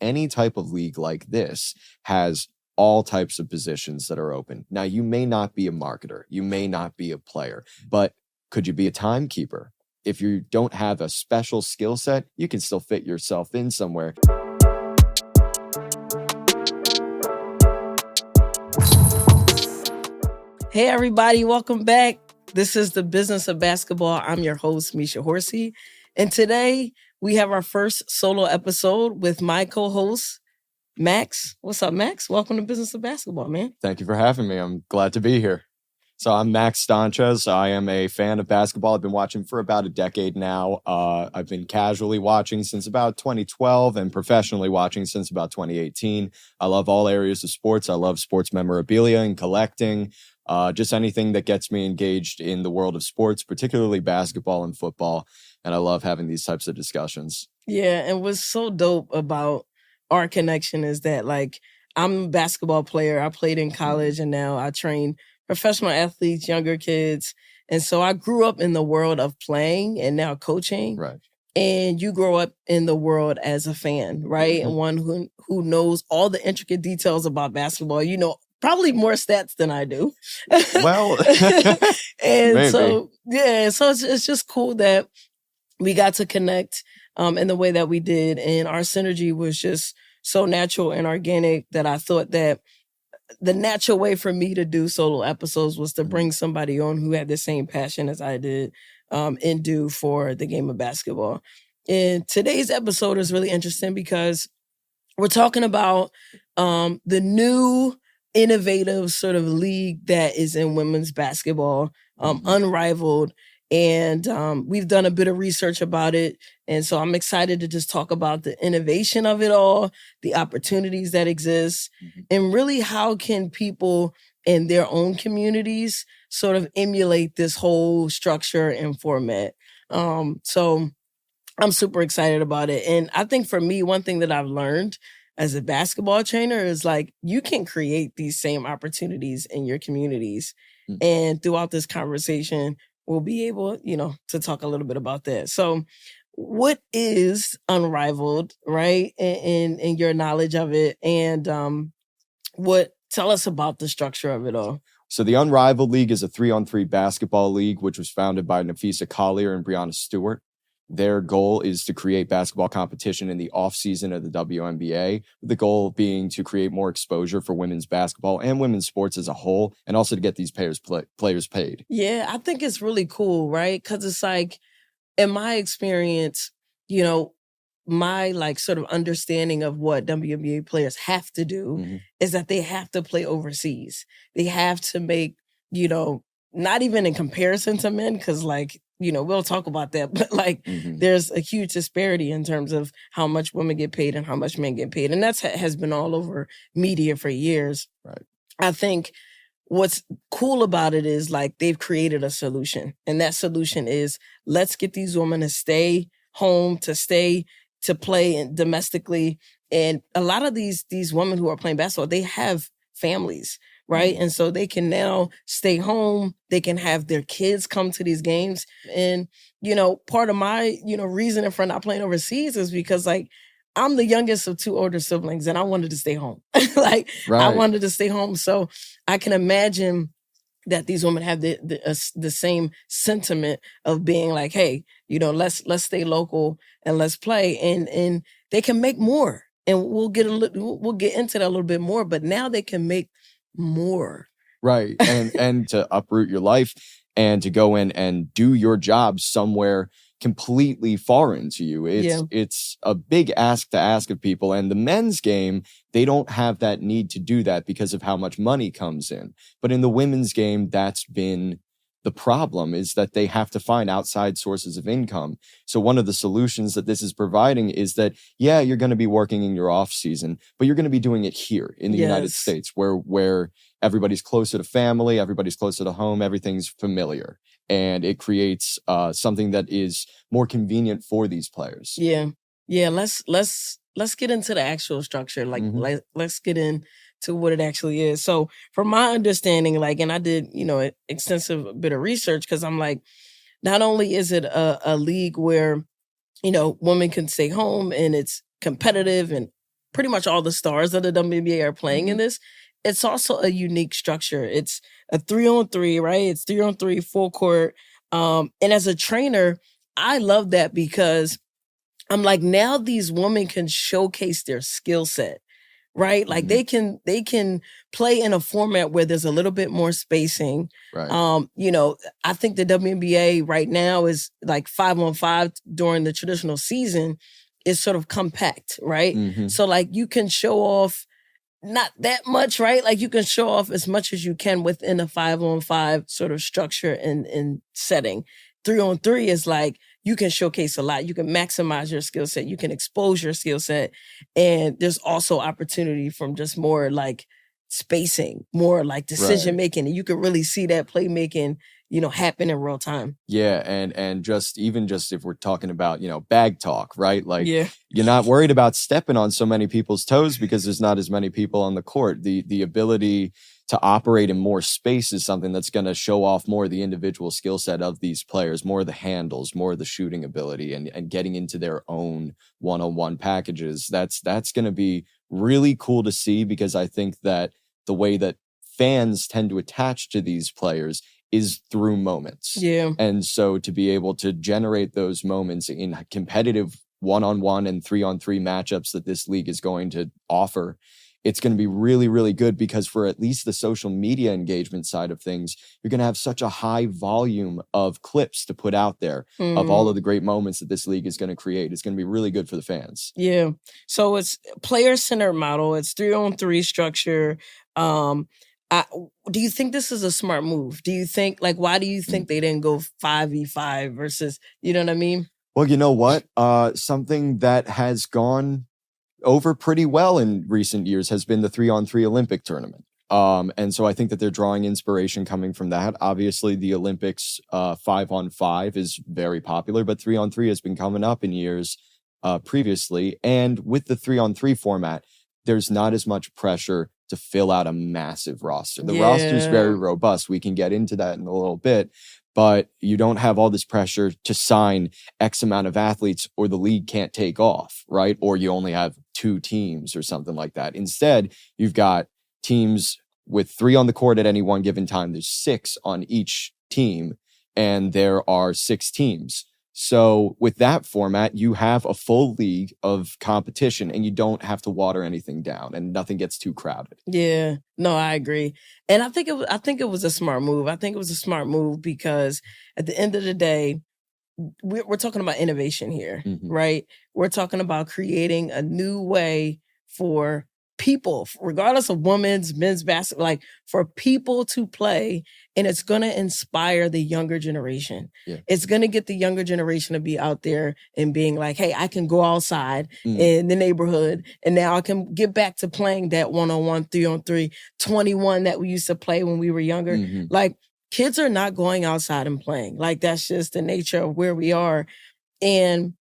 any type of league like this has all types of positions that are open. Now, you may not be a marketer, you may not be a player, but could you be a timekeeper? If you don't have a special skill set, you can still fit yourself in somewhere. Hey, everybody. Welcome back. This is The Business of Basketball. I'm your host, Misha Horsey. And today we have our first solo episode with my co-host, Max. What's up, Max? Welcome to Business of Basketball, man. Thank you for having me. I'm glad to be here. So I'm Max Donches. I am a fan of basketball. I've been watching for about a decade now. I've been casually watching since about 2012 and professionally watching since about 2018. I love all areas of sports. I love sports memorabilia and collecting. Just anything that gets me engaged in the world of sports, particularly basketball and football. And I love having these types of discussions. Yeah, and what's so dope about our connection is that, like, I'm a basketball player. I played in college and now I train professional athletes, younger kids. And so I grew up in the world of playing and now coaching. Right. And you grow up in the world as a fan, right? Mm-hmm. And one who knows all the intricate details about basketball. You know, probably more stats than I do. Well, and maybe. so it's just cool that we got to connect in the way that we did. And our synergy was just so natural and organic that I thought that the natural way for me to do solo episodes was to bring somebody on who had the same passion as I did and do for the game of basketball. And today's episode is really interesting because we're talking about the new innovative sort of league that is in women's basketball, Unrivaled. And we've done a bit of research about it. And so I'm excited to just talk about the innovation of it all, the opportunities that exist, and really how can people in their own communities sort of emulate this whole structure and format. So I'm super excited about it. And I think for me, one thing that I've learned as a basketball trainer is like, you can create these same opportunities in your communities. And throughout this conversation, we'll be able, to talk a little bit about that. So what is Unrivaled, right? In your knowledge of it, and tell us about the structure of it all. So the Unrivaled League is a 3-on-3 basketball league, which was founded by Nafisa Collier and Brianna Stewart. Their goal is to create basketball competition in the off-season of the WNBA, the goal being to create more exposure for women's basketball and women's sports as a whole, and also to get these players paid. Yeah, I think it's really cool, right? Because it's like, in my experience, my like sort of understanding of what WNBA players have to do is that they have to play overseas. They have to make, not even in comparison to men, because like, we'll talk about that, but like there's a huge disparity in terms of how much women get paid and how much men get paid. And that's has been all over media for years. Right. I think what's cool about it is like they've created a solution. And that solution is, let's get these women to stay home, to play domestically. And a lot of these women who are playing basketball, they have families, right? And so they can now stay home. They can have their kids come to these games. And, part of my, reasoning for not playing overseas is because like, I'm the youngest of 2 older siblings and I wanted to stay home. I wanted to stay home. So I can imagine that these women have the same sentiment of being like, hey, let's stay local and let's play. And they can make more. And we'll get into that a little bit more, but now they can make more. Right. And to uproot your life and to go in and do your job somewhere completely foreign to you. It's a big ask to ask of people. And the men's game, they don't have that need to do that because of how much money comes in. But in the women's game, that's been the problem, is that they have to find outside sources of income. So one of the solutions that this is providing is that, yeah, you're going to be working in your off season, but you're going to be doing it here in the United States where everybody's closer to family, everybody's closer to home, everything's familiar. And it creates something that is more convenient for these players. Yeah. Let's get into the actual structure. Like, let's get into what it actually is. So, from my understanding, like, and I did, an extensive bit of research because I'm like, not only is it a league where, women can stay home and it's competitive and pretty much all the stars of the WNBA are playing in this. It's also a unique structure. It's a 3-on-3, right? It's 3-on-3, full court. And as a trainer, I love that because I'm like, now these women can showcase their skill set, right? Like they can play in a format where there's a little bit more spacing. Right. You know, I think the WNBA right now is like 5-on-5 during the traditional season is sort of compact, right? So like you can show off not that much, right? Like you can show off as much as you can within a 5-on-5 sort of structure and setting. 3-on-3 is like, you can showcase a lot. You can maximize your skill set. You can expose your skill set. And there's also opportunity from just more like spacing, more like decision making. And you can really see that playmaking, you know, happen in real time. Yeah. And just if we're talking about, you know, bag talk, right? Like you're not worried about stepping on so many people's toes because there's not as many people on the court. The ability to operate in more space is something that's going to show off more of the individual skill set of these players, more of the handles, more of the shooting ability, and getting into their own one-on-one packages. That's going to be really cool to see, because I think that the way that fans tend to attach to these players is through moments. Yeah. And so to be able to generate those moments in competitive 1-on-1 and 3-on-3 matchups that this league is going to offer, it's going to be really, really good, because for at least the social media engagement side of things, you're going to have such a high volume of clips to put out there of all of the great moments that this league is going to create. It's going to be really good for the fans. Yeah. So it's player-centered model. It's 3-on-3 structure. Do you think this is a smart move? Do you think, like, why do you think they didn't go 5v5 versus, you know what I mean? Well, you know what? Something that has gone over pretty well in recent years has been the 3-on-3 Olympic tournament. And so I think that they're drawing inspiration coming from that. Obviously, the Olympics 5-on-5 is very popular, but 3-on-3 has been coming up in years previously. And with the 3-on-3 format, there's not as much pressure to fill out a massive roster. The roster is very robust. We can get into that in a little bit, but you don't have all this pressure to sign X amount of athletes or the league can't take off, right? Or you only have 2 teams or something like that. Instead, you've got teams with 3 on the court at any one given time. There's 6 on each team, and there are 6 teams. So with that format, you have a full league of competition and you don't have to water anything down and nothing gets too crowded. Yeah, no, I agree. And I think it was a smart move. I think it was a smart move because at the end of the day, we're talking about innovation here, right? We're talking about creating a new way for people, regardless of women's, men's basketball, like for people to play, and it's going to inspire the younger generation. Yeah. It's going to get the younger generation to be out there and being like, hey, I can go outside in the neighborhood, and now I can get back to playing that 1-on-1, 3-on-3, 21 that we used to play when we were younger. Like, kids are not going outside and playing. Like, that's just the nature of where we are. And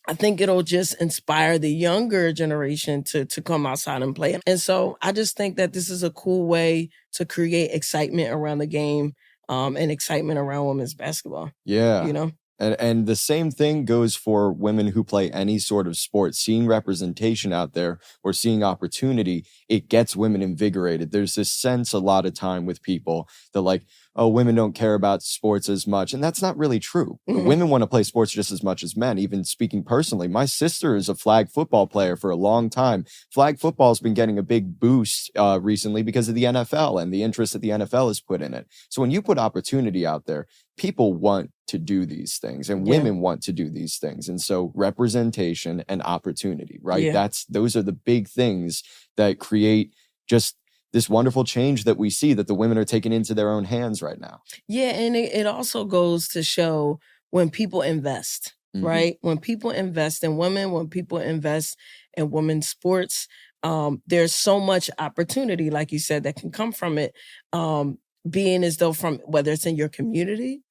I think it'll just inspire the younger generation to come outside and play. And so I just think that this is a cool way to create excitement around the game and excitement around women's basketball. Yeah. You know? And the same thing goes for women who play any sort of sport. Seeing representation out there or seeing opportunity, it gets women invigorated. There's this sense a lot of time with people that like, oh, women don't care about sports as much. And that's not really true. Women want to play sports just as much as men. Even speaking personally, my sister is a flag football player for a long time. Flag football has been getting a big boost recently because of the NFL and the interest that the NFL has put in it. So when you put opportunity out there, people want to do these things and women want to do these things. And so representation and opportunity, right? Yeah. Those are the big things that create just this wonderful change that we see that the women are taking into their own hands right now. Yeah. And it also goes to show when people invest, right? When people invest in women, when people invest in women's sports, there's so much opportunity, like you said, that can come from it. Being as though from whether it's in your community,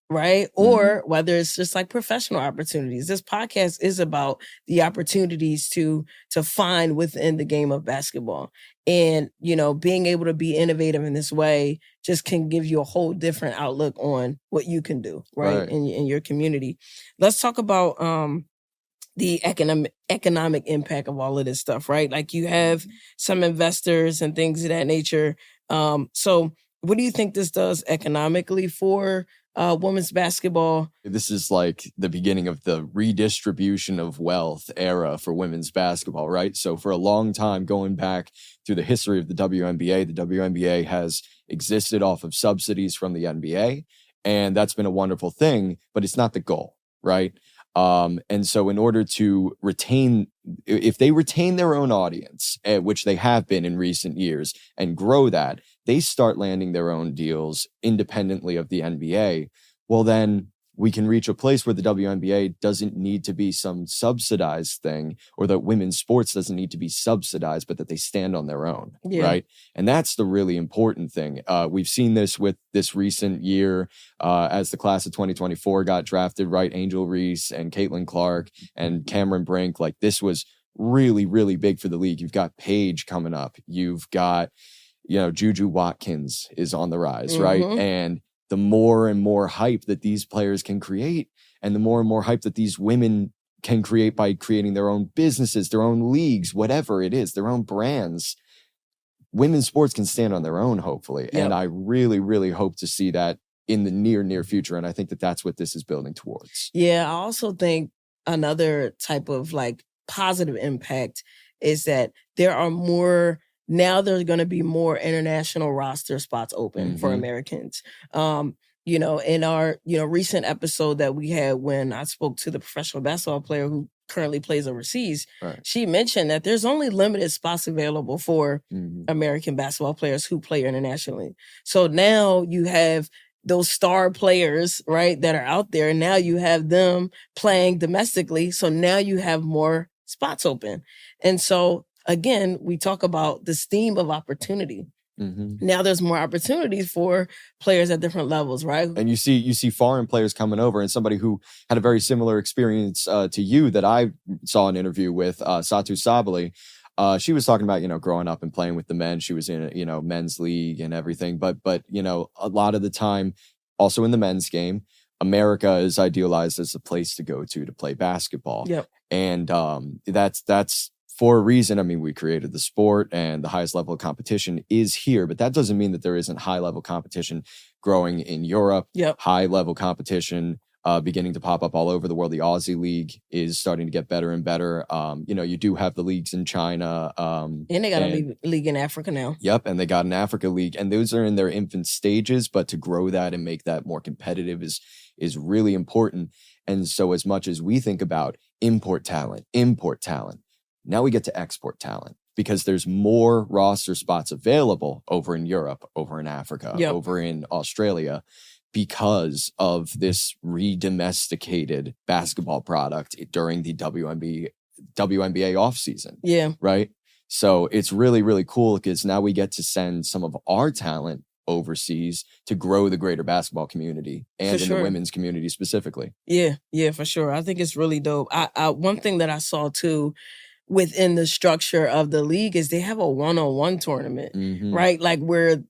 right? Or whether it's just like professional opportunities. This podcast is about the opportunities to find within the game of basketball. And, you know, being able to be innovative in this way just can give you a whole different outlook on what you can do, right? In your community. Let's talk about the economic impact of all of this stuff, right? Like you have some investors and things of that nature. So what do you think this does economically for women's basketball? This is like the beginning of the redistribution of wealth era for women's basketball, right? So for a long time, going back through the history of the WNBA has existed off of subsidies from the NBA. And that's been a wonderful thing, but it's not the goal, right? And so in order to retain, if they retain their own audience, which they have been in recent years, and grow that, they start landing their own deals independently of the NBA. Well, then we can reach a place where the WNBA doesn't need to be some subsidized thing, or that women's sports doesn't need to be subsidized, but that they stand on their own, right? And that's the really important thing. We've seen this with this recent year as the class of 2024 got drafted, right? Angel Reese and Caitlin Clark and Cameron Brink. Like this was really, really big for the league. You've got Paige coming up. You've got, Juju Watkins is on the rise, right? And the more and more hype that these players can create, and the more and more hype that these women can create by creating their own businesses, their own leagues, whatever it is, their own brands, women's sports can stand on their own, hopefully. Yep. And I really, really hope to see that in the near future. And I think that that's what this is building towards. Yeah, I also think another type of like positive impact is that there are more. Now there's going to be more international roster spots open for Americans. In our, recent episode that we had when I spoke to the professional basketball player who currently plays overseas, she mentioned that there's only limited spots available for American basketball players who play internationally. So now you have those star players, right, that are out there. And now you have them playing domestically. So now you have more spots open. And so again, we talk about this theme of opportunity. Now there's more opportunities for players at different levels, right? And you see foreign players coming over, and somebody who had a very similar experience to you that I saw an interview with, Satu Sabali. She was talking about, growing up and playing with the men. She was in, men's league and everything. But a lot of the time, also in the men's game, America is idealized as a place to go to play basketball. Yep. And that's for a reason. I mean, we created the sport, and the highest level of competition is here, but that doesn't mean that there isn't high level competition growing in Europe. Yep. High level competition beginning to pop up all over the world. The Aussie League is starting to get better and better. You do have the leagues in China. And they got a league in Africa now. Yep. And they got an Africa League, and those are in their infant stages, but to grow that and make that more competitive is really important. And so as much as we think about import talent, now we get to export talent, because there's more roster spots available over in Europe, over in Africa, over in Australia, because of this re-domesticated basketball product during the WNBA offseason. Yeah. Right? So it's really, really cool, because now we get to send some of our talent overseas to grow the greater basketball community and in the women's community specifically. Yeah, for sure. I think it's really dope. I one thing that I saw too within the structure of the league is they have a one-on-one tournament, right? Like where,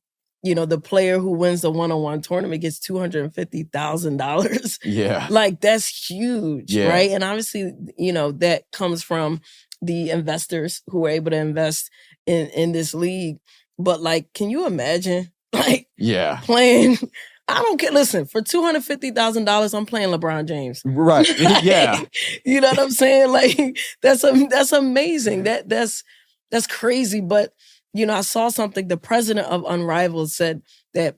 the player who wins the one-on-one tournament gets $250,000. Yeah. Like that's huge, right? And obviously, that comes from the investors who are able to invest in this league. But like, can you imagine playing... I don't care. Listen, for $250,000, I'm playing LeBron James. Right. Yeah. You know what I'm saying? Like that's amazing. That's crazy. But I saw something. The president of Unrivaled said that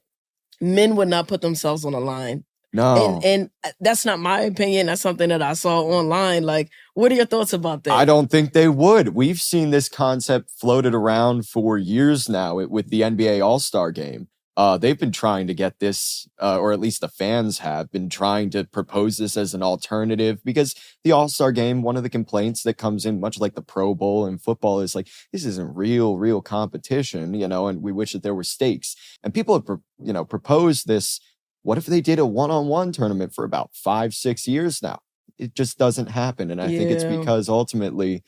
men would not put themselves on the line. No. And that's not my opinion. That's something that I saw online. Like, what are your thoughts about that? I don't think they would. We've seen this concept floated around for years now with the NBA All-Star Game. They've been trying to get this, or at least the fans have been trying to propose this as an alternative, because the All-Star Game, one of the complaints that comes in, much like the Pro Bowl in football, is like, this isn't real competition, and we wish that there were stakes. And people have, proposed this. What if they did a one-on-one tournament for about 5-6 years now? It just doesn't happen. And I think it's because ultimately,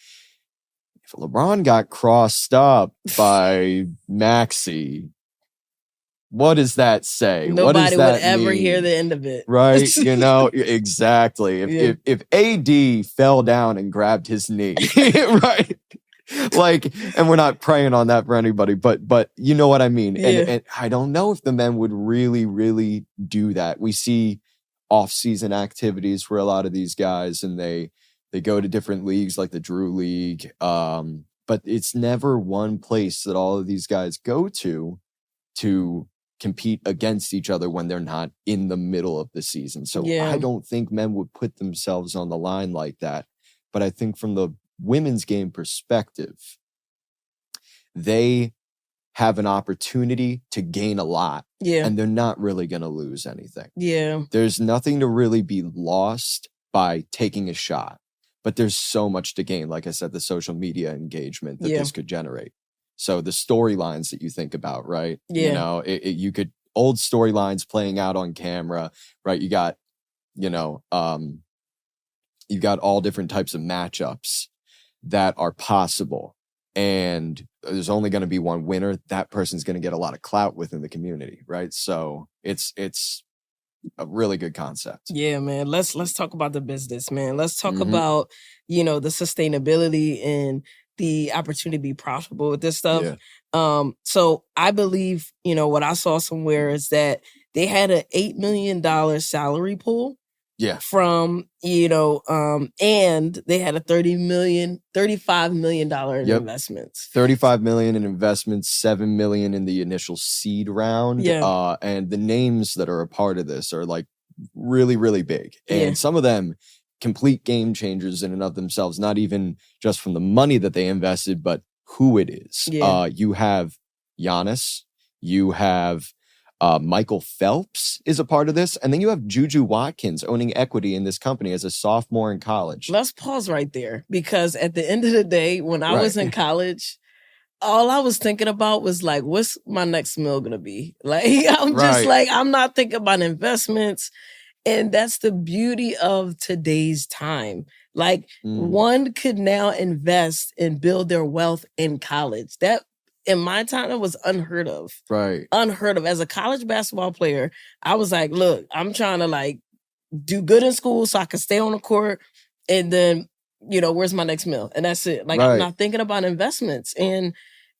if LeBron got crossed up by Maxey, what does that say? Nobody would ever hear the end of it. Right? Exactly. If AD fell down and grabbed his knee, right? And we're not praying on that for anybody, but you know what I mean? Yeah. And I don't know if the men would really, really do that. We see off-season activities for a lot of these guys, and they go to different leagues like the Drew League. But it's never one place that all of these guys go to compete against each other when they're not in the middle of the season. So I don't think men would put themselves on the line like that. But I think from the women's game perspective, they have an opportunity to gain a lot. Yeah. And they're not really going to lose anything. Yeah. There's nothing to really be lost by taking a shot. But there's so much to gain. Like I said, the social media engagement that this could generate. So the storylines that you think about, right? Yeah. You could old storylines playing out on camera, right? You got, you've got all different types of matchups that are possible. And there's only going to be one winner. That person's going to get a lot of clout within the community, right? So it's a really good concept. Yeah, man. Let's talk about the business, man. Let's talk about, the sustainability and the opportunity to be profitable with this stuff. Yeah. So I believe, what I saw somewhere is that they had an $8 million salary pool. Yeah. From, and they had a $35 million in investments. $35 million in investments, $7 million in the initial seed round. Yeah. And the names that are a part of this are like really, really big. And some of them complete game changers in and of themselves, not even just from the money that they invested, but who it is. Yeah. You have Giannis, you have Michael Phelps is a part of this. And then you have Juju Watkins owning equity in this company as a sophomore in college. Let's pause right there, because at the end of the day, when I was in college, all I was thinking about was like, what's my next meal going to be? Like, I'm not thinking about investments. And that's the beauty of today's time. Like one could now invest and build their wealth in college. That, in my time, it was unheard of. Right. Unheard of. As a college basketball player, I was like, look, I'm trying to do good in school so I can stay on the court. And then, where's my next meal? And that's it. I'm not thinking about investments. And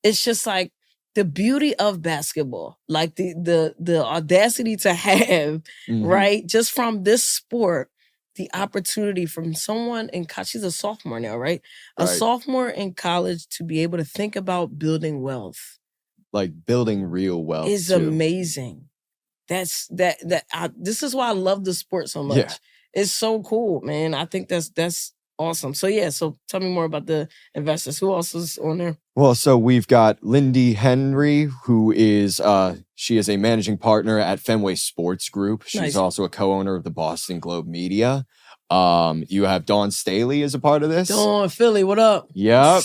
it's just like the beauty of basketball, like the audacity to have, right? Just from this sport, the opportunity from someone in college, she's a sophomore now, right? A sophomore in college to be able to think about building wealth. Like building real wealth is amazing. This is why I love the sport so much. Yeah. It's so cool, man. I think that's awesome. So tell me more about the investors. Who else is on there? Well, so we've got Lindy Henry, who is she is a managing partner at Fenway Sports Group. She's also a co-owner of the Boston Globe Media. You have Dawn Staley as a part of this. Dawn, Philly, what up? Yep.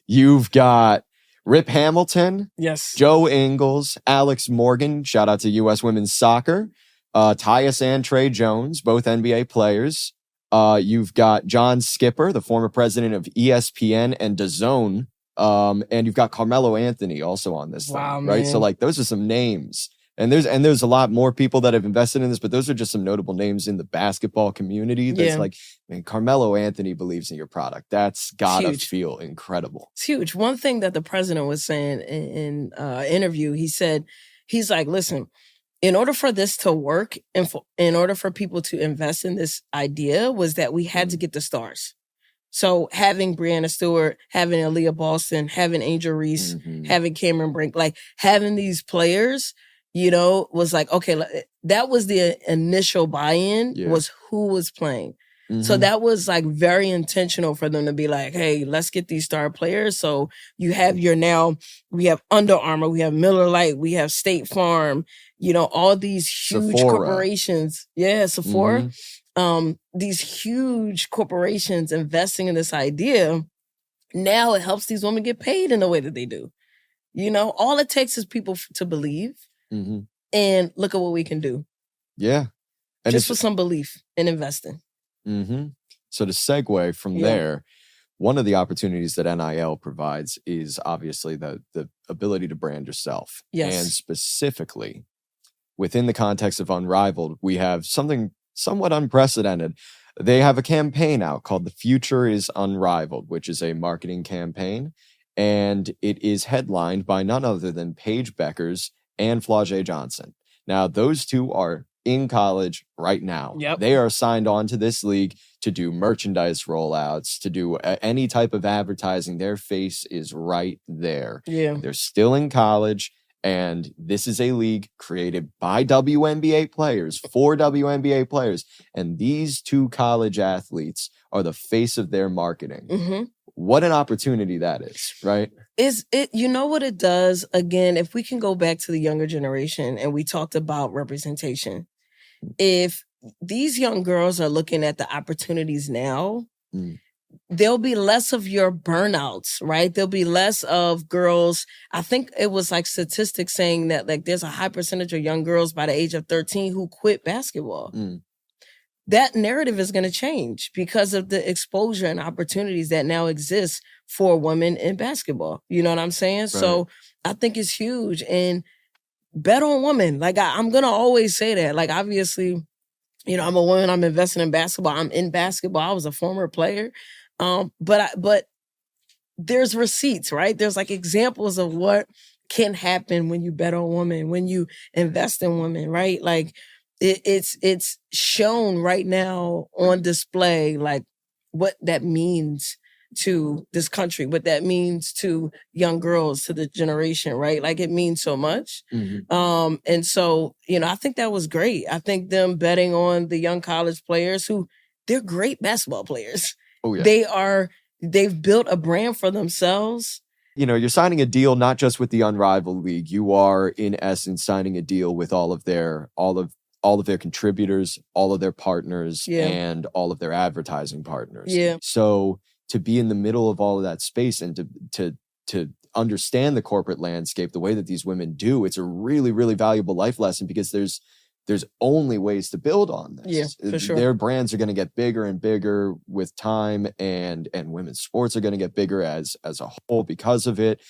You've got Rip Hamilton. Yes. Joe Ingles, Alex Morgan, shout out to U.S. Women's Soccer. Tyus and Trey Jones, both NBA players. You've got John Skipper, the former president of ESPN and DAZN. And you've got Carmelo Anthony also on this thing, right? So those are some names. And there's a lot more people that have invested in this, but those are just some notable names in the basketball community. That's Carmelo Anthony believes in your product. That's gotta feel incredible. It's huge. One thing that the president was saying in interview, he's like, listen, in order for this to work and in order for people to invest in this idea was that we had to get the stars. So having Breanna Stewart, having Aaliyah Boston, having Angel Reese, having Cameron Brink, having these players, was like, okay, that was the initial buy-in was who was playing. So that was very intentional for them to be like, hey, let's get these star players. So you have we have Under Armour, we have Miller Lite, we have State Farm, all these huge corporations. Yeah, Sephora. These huge corporations investing in this idea. Now it helps these women get paid in the way that they do. All it takes is people to believe. And look at what we can do. Yeah. And just with some belief in investing. So to segue from there, one of the opportunities that NIL provides is obviously the ability to brand yourself. Yes. And specifically within the context of Unrivaled, we have something somewhat unprecedented. They have a campaign out called The Future is Unrivaled, which is a marketing campaign. And it is headlined by none other than Paige Beckers and Flau'jae Johnson. Now, those two are in college right now. Yep. They are signed on to this league to do merchandise rollouts, to do any type of advertising. Their face is right there. Yeah. They're still in college. And this is a league created by WNBA players, for WNBA players. And these two college athletes are the face of their marketing. Mm-hmm. What an opportunity that is, right? You know what it does? Again, if we can go back to the younger generation and we talked about representation, if these young girls are looking at the opportunities now, there'll be less of your burnouts, right? There'll be less of girls. I think it was like statistics saying that like there's a high percentage of young girls by the age of 13 who quit basketball. That narrative is going to change because of the exposure and opportunities that now exist for women in basketball. You know what I'm saying? Right. So I think it's huge. And bet on women. Like I'm going to always say that. Like obviously, you know, I'm a woman, I'm investing in basketball. I'm in basketball. I was a former player. But there's receipts, right? There's like examples of what can happen when you bet on women, when you invest in women, right? Like it's shown right now on display, like what that means to this country, what that means to young girls, to the generation, right? Like it means so much. And so, you know, I think that was great. I think them betting on the young college players who they're great basketball players. Oh, yeah. They've built a brand for themselves. You know, you're signing a deal not just with the Unrivaled League. You are, in essence, signing a deal with all of their contributors, all of their partners, and all of their advertising partners. Yeah. So to be in the middle of all of that space and to understand the corporate landscape the way that these women do, it's a really, really valuable life lesson because there's only ways to build on this. Yeah, for sure. Their brands are going to get bigger and bigger with time, and women's sports are going to get bigger as a whole because of it.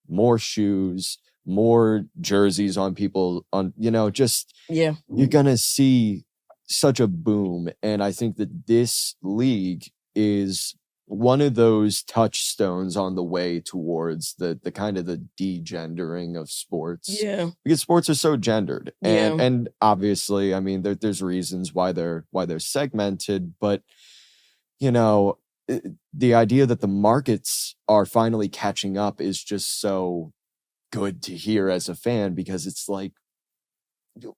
More shoes, more jerseys on people, on, you know, just, you're going to see such a boom. And I think that this league is one of those touchstones on the way towards the kind of the degendering of sports. Yeah. Because sports are so gendered. And obviously, I mean, there's reasons why they're segmented, but you know, the idea that the markets are finally catching up is just so good to hear as a fan, because it's like,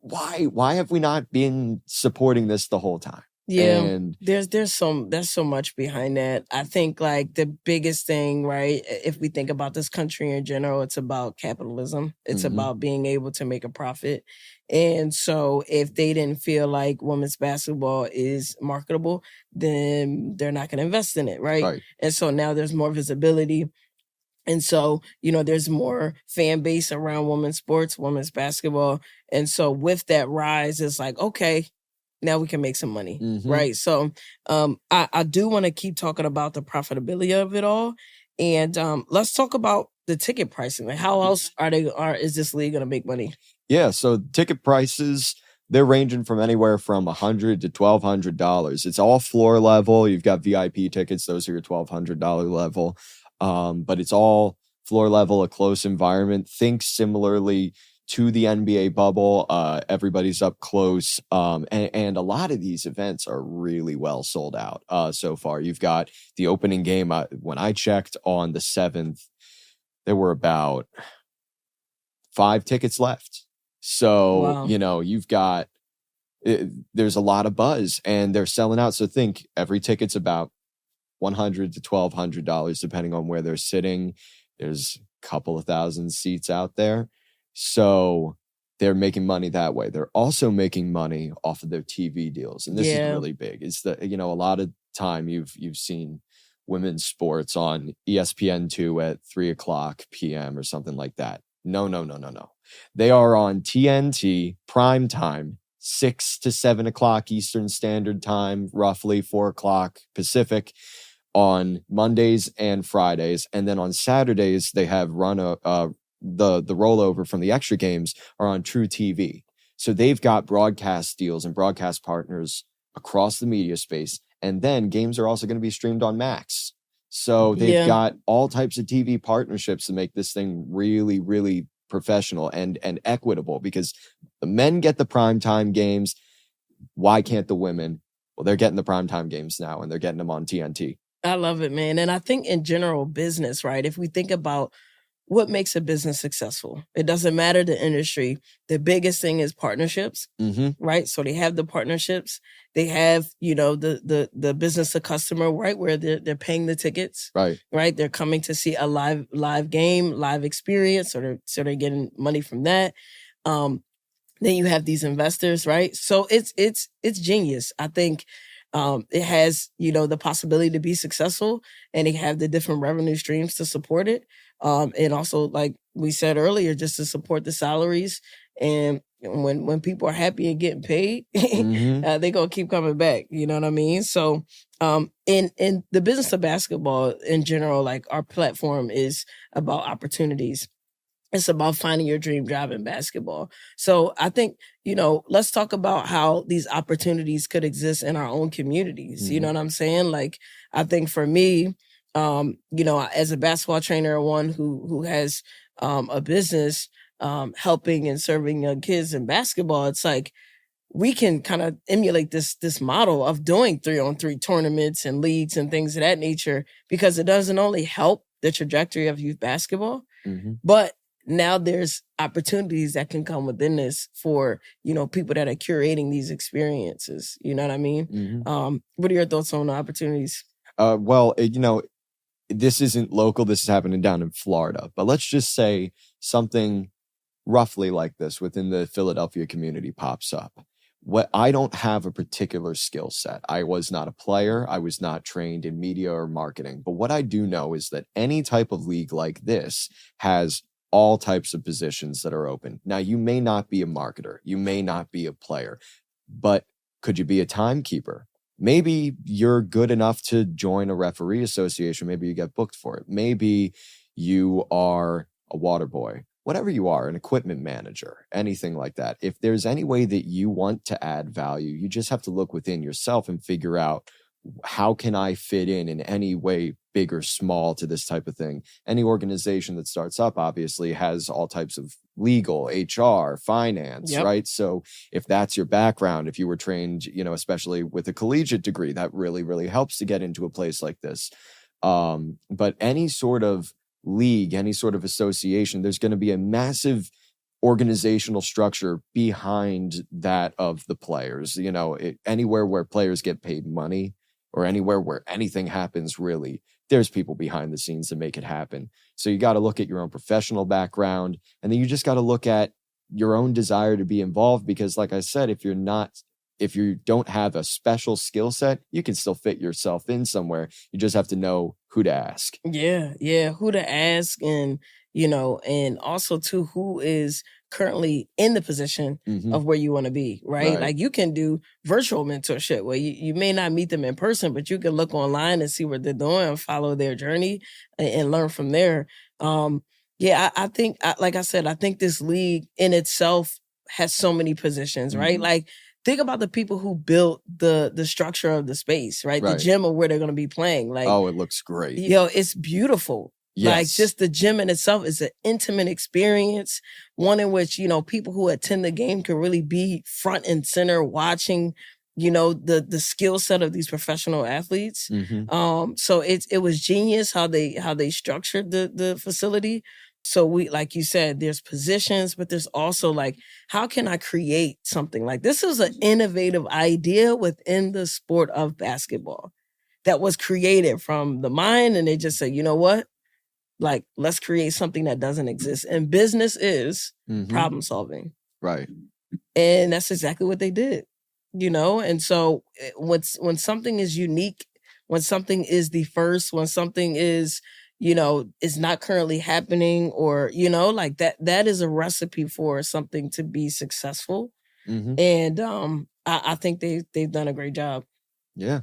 why have we not been supporting this the whole time? Yeah, and there's so much behind that. I think like the biggest thing, right, if we think about this country in general, it's about capitalism. It's about being able to make a profit. And so if they didn't feel like women's basketball is marketable, then they're not going to invest in it, right? And so now there's more visibility. And so, you know, there's more fan base around women's sports, women's basketball. And so with that rise, it's like, okay, now we can make some money, right? So I do want to keep talking about the profitability of it all. And let's talk about the ticket pricing. Like how else is this league going to make money? Yeah, so ticket prices, they're ranging from anywhere from $100 to $1,200. It's all floor level. You've got VIP tickets. Those are your $1,200 level. But it's all floor level, a close environment. Think similarly to the NBA bubble. Everybody's up close. And a lot of these events are really well sold out so far. You've got the opening game. When I checked on the 7th, there were about 5 tickets left. So, you know, you've got, there's a lot of buzz and they're selling out. So think every ticket's about $100 to $1,200, depending on where they're sitting. There's a couple of thousand seats out there. So they're making money that way. They're also making money off of their TV deals. And this is really big. It's a lot of time you've seen women's sports on ESPN2 at 3:00 p.m. or something like that. No. They are on TNT prime time, 6 to 7 o'clock Eastern Standard Time, roughly 4 o'clock Pacific. on Mondays and Fridays. And then on Saturdays, they have the rollover from the extra games are on True TV. So they've got broadcast deals and broadcast partners across the media space. And then games are also going to be streamed on Max. So they've got all types of TV partnerships to make this thing really, really professional and equitable, because the men get the primetime games. Why can't the women? Well, they're getting the primetime games now, and they're getting them on TNT. I love it, man. And I think in general business, right? If we think about what makes a business successful, it doesn't matter the industry. The biggest thing is partnerships, right? So they have the partnerships. They have, the business to customer, right? Where they're paying the tickets, right? They're coming to see a live game, live experience, so they're getting money from that. Then you have these investors, right? So it's genius. I think it has, the possibility to be successful, and they have the different revenue streams to support it. And also, like we said earlier, just to support the salaries. And when people are happy and getting paid, they're going to keep coming back. You know what I mean? So in the business of basketball in general, like our platform is about opportunities. It's about finding your dream job in basketball. So I think, let's talk about how these opportunities could exist in our own communities. You know what I'm saying? Like, I think for me, as a basketball trainer, one who has a business helping and serving young kids in basketball, it's like we can kind of emulate this model of doing 3-on-3 tournaments and leagues and things of that nature, because it doesn't only help the trajectory of youth basketball, but now there's opportunities that can come within this for, people that are curating these experiences. You know what I mean? What are your thoughts on the opportunities? Well, this isn't local. This is happening down in Florida. But let's just say something roughly like this within the Philadelphia community pops up. I don't have a particular skill set. I was not a player. I was not trained in media or marketing. But what I do know is that any type of league like this has all types of positions that are open. Now, you may not be a marketer. You may not be a player. But could you be a timekeeper? Maybe you're good enough to join a referee association. Maybe you get booked for it. Maybe you are a water boy. Whatever you are, an equipment manager, anything like that. If there's any way that you want to add value, you just have to look within yourself and figure out, how can I fit in any way, big or small, to this type of thing? Any organization that starts up obviously has all types of legal, HR, finance, right? So if that's your background, if you were trained, especially with a collegiate degree, that really, really helps to get into a place like this. But any sort of league, any sort of association, there's going to be a massive organizational structure behind that of the players. Anywhere where players get paid money, or anywhere where anything happens, really, there's people behind the scenes to make it happen. So you got to look at your own professional background, and then you just got to look at your own desire to be involved, because like I said, if you don't have a special skill set, you can still fit yourself in somewhere. You just have to know who to ask. Yeah. Who to ask, and, and also too, who is currently in the position of where you want to be, right? Like you can do virtual mentorship where you may not meet them in person, but you can look online and see what they're doing and follow their journey and learn from there. I think, like I said, I think this league in itself has so many positions, right? Like, think about the people who built the structure of the space, right? The gym of where they're going to be playing. Like, oh, it looks great. It's beautiful. Yes. Like, just the gym in itself is an intimate experience, one in which, people who attend the game can really be front and center watching, the skill set of these professional athletes. So it was genius how they structured the facility. So like you said, there's positions, but there's also like, how can I create something like this? Is an innovative idea within the sport of basketball that was created from the mind. And they just said, you know what? Like, let's create something that doesn't exist. And business is problem solving. Right. And that's exactly what they did, And so when something is unique, when something is the first, when something is, is not currently happening, or, like that is a recipe for something to be successful. And I think they've done a great job. Yeah.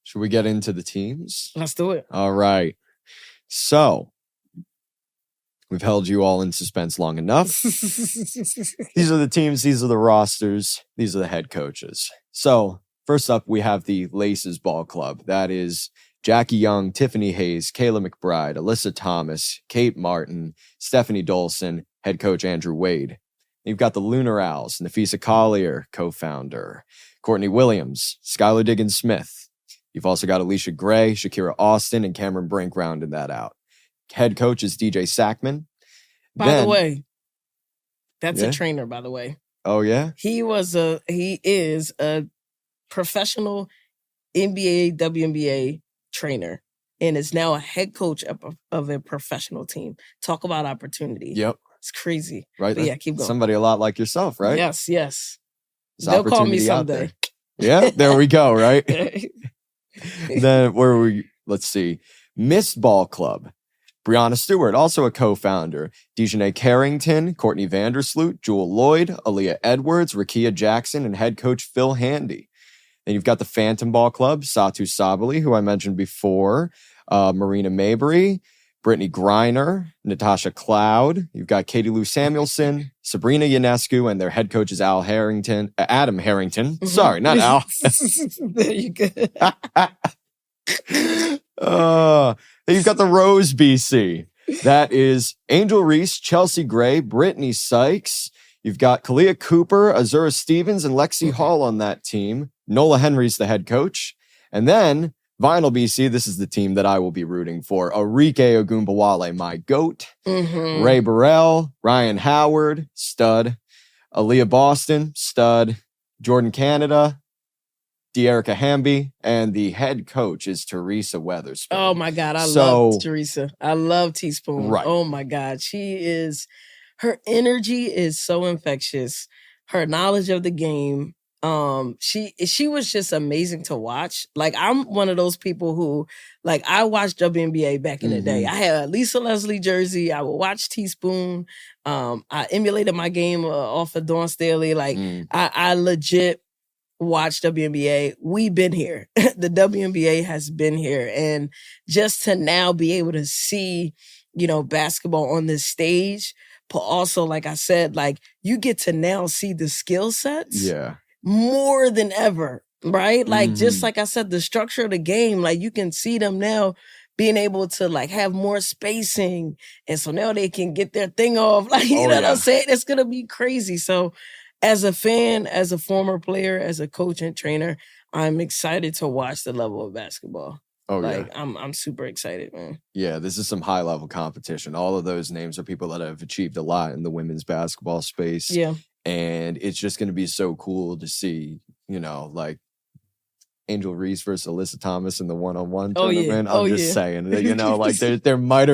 Should we get into the teams? Let's do it. All right. So, we've held you all in suspense long enough. These are the teams. These are the rosters. These are the head coaches. So, first up, we have the Laces Ball Club. That is Jackie Young, Tiffany Hayes, Kayla McBride, Alyssa Thomas, Kate Martin, Stephanie Dolson, head coach Andrew Wade. You've got the Lunar Owls, Nafisa Collier, co-founder, Courtney Williams, Skylar Diggins-Smith. You've also got Alicia Gray, Shakira Austin, and Cameron Brink rounding that out. Head coach is DJ Sackman. By the way, that's a trainer, by the way. Oh, yeah? He is a professional NBA, WNBA trainer, and is now a head coach of a professional team. Talk about opportunity. Yep. It's crazy. Right? But yeah, keep going. Somebody a lot like yourself, right? Yes. There's They'll call me someday. Yeah, there we go, right? Then let's see. Miss Ball Club. Brianna Stewart, also a co-founder. Dejanay Carrington, Courtney Vandersloot, Jewel Lloyd, Aaliyah Edwards, Rakia Jackson, and head coach Phil Handy. Then you've got the Phantom Ball Club, Satu Sabali, who I mentioned before, Marina Mabry, Brittany Griner, Natasha Cloud. You've got Katie Lou Samuelson, Sabrina Ionescu, and their head coach is Adam Harrington. Mm-hmm. Sorry, not Al. There you go. You've got the Rose BC. That is Angel Reese, Chelsea Gray, Brittany Sykes. You've got Kalia Cooper, Azura Stevens, and Lexi Hall on that team. Nola Henry's the head coach. And then Vinyl BC, this is the team that I will be rooting for. Arike Ogunbowale, my GOAT. Mm-hmm. Ray Burrell, Ryan Howard, stud. Aaliyah Boston, stud. Jordan Canada, De'Erica Hamby, and the head coach is Teresa Weatherspoon. Oh my God, I love Teresa. I love Teaspoon. Right. Oh my God, her energy is so infectious. Her knowledge of the game, she was just amazing to watch. Like, I'm one of those people who, like, I watched WNBA back in the day. I had a Lisa Leslie jersey. I would watch Teaspoon. I emulated my game off of Dawn Staley. Like, I legit watch WNBA. We've been here. The WNBA has been here. And just to now be able to see, basketball on this stage, but also, like I said, like, you get to now see the skill sets more than ever, right? Like, just like I said, the structure of the game, like, you can see them now being able to, like, have more spacing. And so now they can get their thing off. Like, you know what I'm saying? It's going to be crazy. So, as a fan, as a former player, as a coach and trainer, I'm excited to watch the level of basketball. Oh, like, yeah. I'm super excited, man. Yeah, this is some high-level competition. All of those names are people that have achieved a lot in the women's basketball space. Yeah. And it's just going to be so cool to see, like, Angel Reese versus Alyssa Thomas in the one-on-one tournament. I'm just saying, like, there might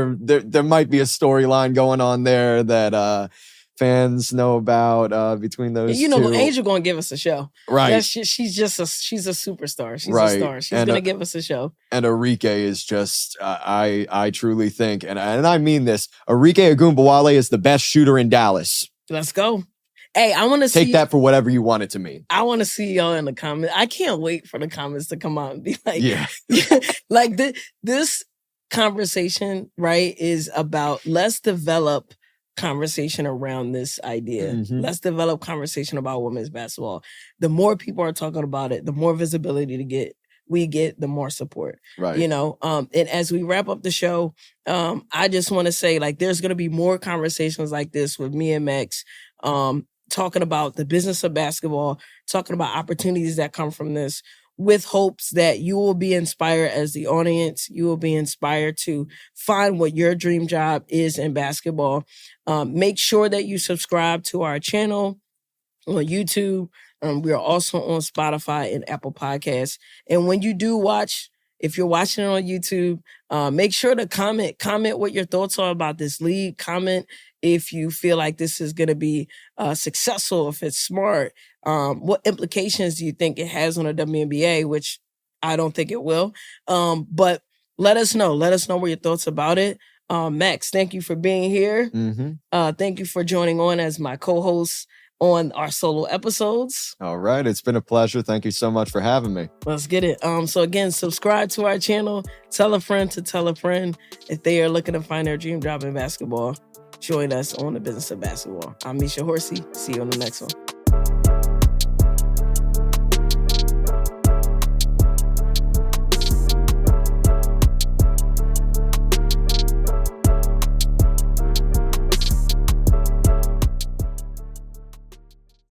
be a storyline going on there that fans know about between those two. Angel gonna give us a show. Right. She's a superstar. She's a star. She's gonna give us a show. And Arike is just, I truly think, and I mean this, Arike Ogunbowale is the best shooter in Dallas. Let's go. Hey, I want to take that for whatever you want it to mean. I want to see y'all in the comments. I can't wait for the comments to come out and be like, like this conversation, right, is about, let's develop conversation around this idea. Let's develop conversation about women's basketball. The more people are talking about it, the more visibility we get, the more support. Right. And as we wrap up the show, I just want to say, like, there's going to be more conversations like this with me and Max, talking about the business of basketball, talking about opportunities that come from this, with hopes that you will be inspired as the audience. You will be inspired to find what your dream job is in basketball. Make sure that you subscribe to our channel on YouTube. We are also on Spotify and Apple Podcasts. And when you do watch, if you're watching it on YouTube, make sure to comment what your thoughts are about this league. Comment if you feel like this is going to be successful, if it's smart. What implications do you think it has on the WNBA, which I don't think it will. But let us know. Let us know what your thoughts about it. Max, thank you for being here. Thank you for joining on as my co-host. on our solo episodes. All right. It's been a pleasure. Thank you so much for having me. Let's get it. So again, subscribe to our channel. Tell a friend to tell a friend. If they are looking to find their dream job in basketball, join us on the business of basketball. I'm Misha Horsey. See you on the next one.